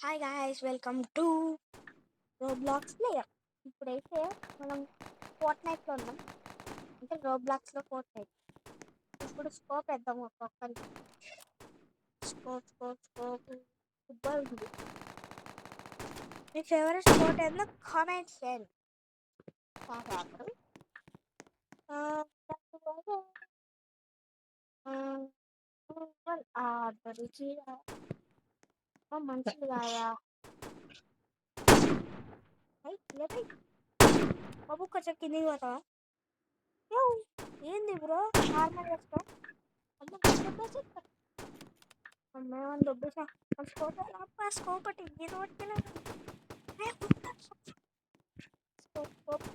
Hi guys welcome to Roblox player. ఇప్పుడైతే మనం ఫోర్ట్నైట్లో ఉన్నాం, అంటే రోబ్లాక్స్లో ఫోర్ట్నైట్. ఇప్పుడు స్కోప్ వేద్దాం ఒక్కొక్కరికి. స్కోప్ ఫుట్బాల్ ఉంది. మీ ఫేవరెట్ స్పోర్ట్ ఏందో కామెంట్ చేయండి. మంచిది కాదా బాబు, కొంచెం కిందికి పోతావా? ఏంది బ్రో నార్మల్ వేసుకో. అమ్మేమని దొబ్బేసా స్కోప్ ఒకటి ఇది స్కోప్.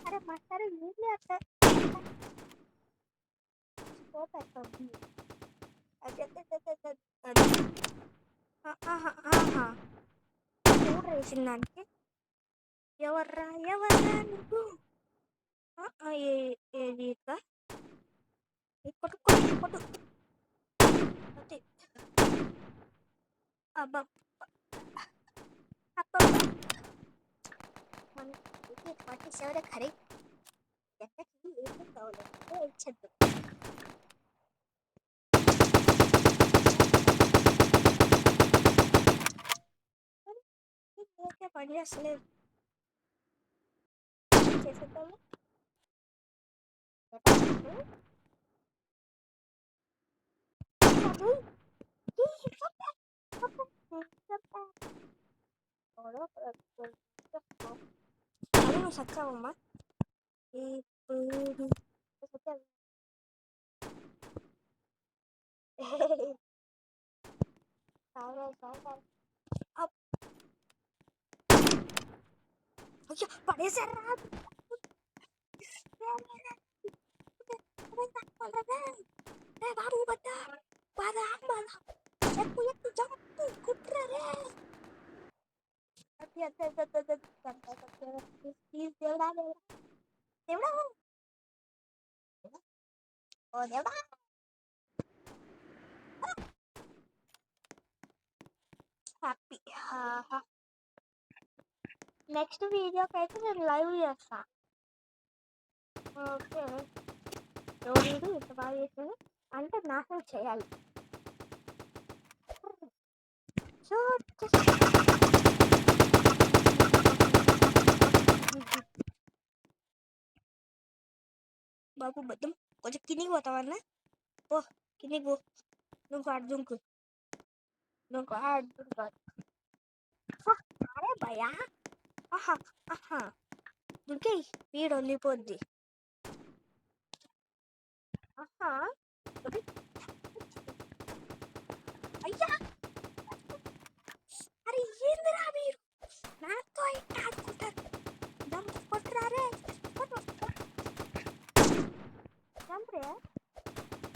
అరే మాస్టర్ ఏంటి అట్లా స్కోప్ ఎక్కడ ఎవరు వేసిన దానికి? ఎవర్రా నువ్వు? ఏది కొట్టు కొట్టు కొట్టు. అబ్బా అబ్బా మనకి 47 ఖరీ ఎక్కడికి ఏం కావాలి ఇచ్చేద్దాం. పని చేస్తలేదు, చేసేద్దాము. నువ్వు సచ్చావమ్మా ఇప్పుడు. పడేసారా? బాబు కుట్రరే దేవుడా దేవుడా ఓ దేవుడా. హ్యాపీ. నెక్స్ట్ వీడియోకి అయితే నేను లైవ్ చేస్తా. ఓకే, ఎవరు ఇంత బాగా చేసింది అంటే నాశనం చేయాలి. సో బాబు బద్దం కొంచెం కిందికి పోతావన్నా? ఓ కిందికి పో. నువ్వు అర్జున్కు అరే భయా. ఆహా దుర్గే వీడు వండిపోద్ది. అయ్యా అరే ఏందిరా మీరు నాతో ఇట్లా ఆడుకుంటారు? జంప్ కొట్టరారే, జంప్ రే.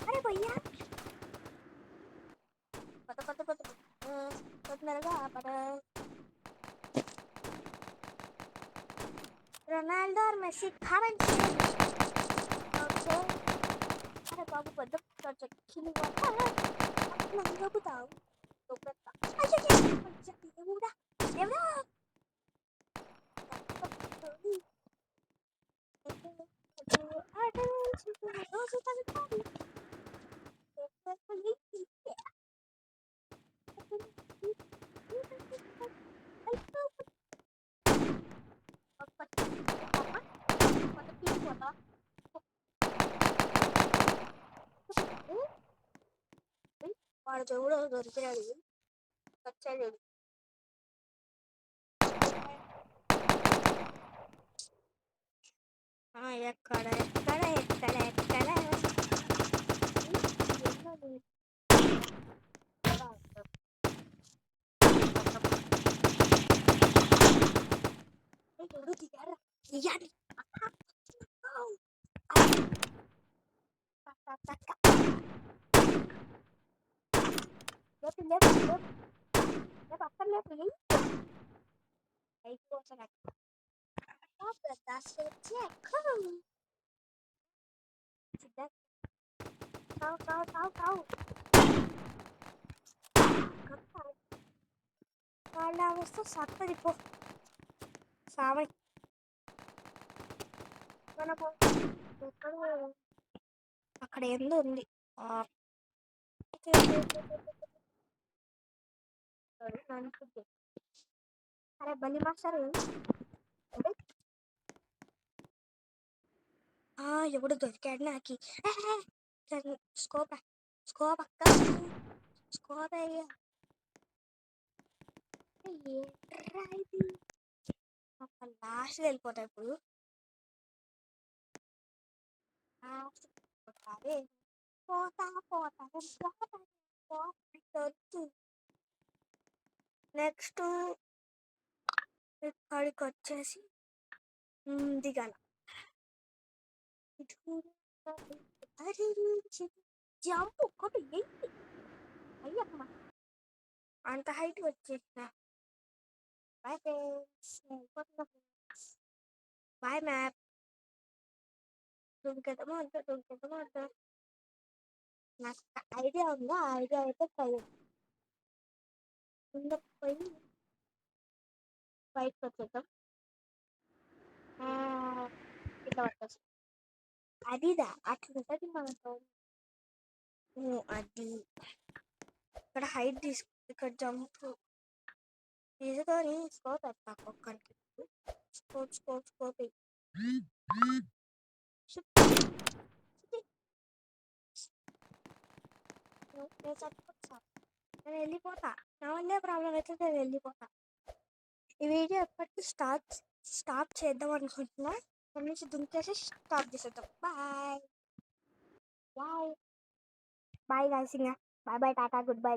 అరే భయ్యా కొత్తగా రొనాల్డో और మెస్సీ కారం చేయండి. ఓకే అరే బాబు పెద్ద నవ్వుతావు దేవుడా దేవుడా. వాడు చెవుడు దొరికినాడు, వచ్చాడు. ఎక్కడ ఎక్కడ ఎక్కడ ఎక్కడ ఎవరు దిగారా? దిగాలి. వేస్తే సత్తది పో సామై. మనకు ఎక్కడ అక్కడ ఏందో ఉంది. అరే బలి మాస్టర్ ఎవడు దొరికాడు నాకి. స్కోప్ స్కోప్ అక్క స్కోప్ అయ్యా ఏంట్రా ఇది. ఒక లాస్ట్ వెళ్ళిపోతా ఇప్పుడు. పోతారే పోతా పోతా నెక్స్ట్ ఇక్కడికి వచ్చేసి దిగాల. జంప్ ఒక్కటి అయ్యమ్మ అంత హైట్ వచ్చేసిన. Boy friends, boy map. దుంకెదమో అంతా నాకు ఐడియా ఉందా? ఆ ఐడియా అయితే ముందుకు పోయి బయటకు వచ్చేద్దాం. ఇట్లా పట్టచ్చు. అదిదా అట్లుంటది మనతో. అది ఇక్కడ హైట్ తీసుకుంది, ఇక్కడ జంప్ తీసుకొని స్కోప్ ఎత్తా ఒక్కరికి. స్కోప్ నేను వెళ్ళిపోతా. నా వల్లే ప్రాబ్లం అయితే నేను వెళ్ళిపోతా. ఈ వీడియో ఎప్పటికీ స్టాప్ చేద్దాం అనుకుంటున్నా. అక్కడి నుంచి దుంకేసి స్టాప్ చేసేద్దాం. Bye bye bye guys. Bye bye tata good bye.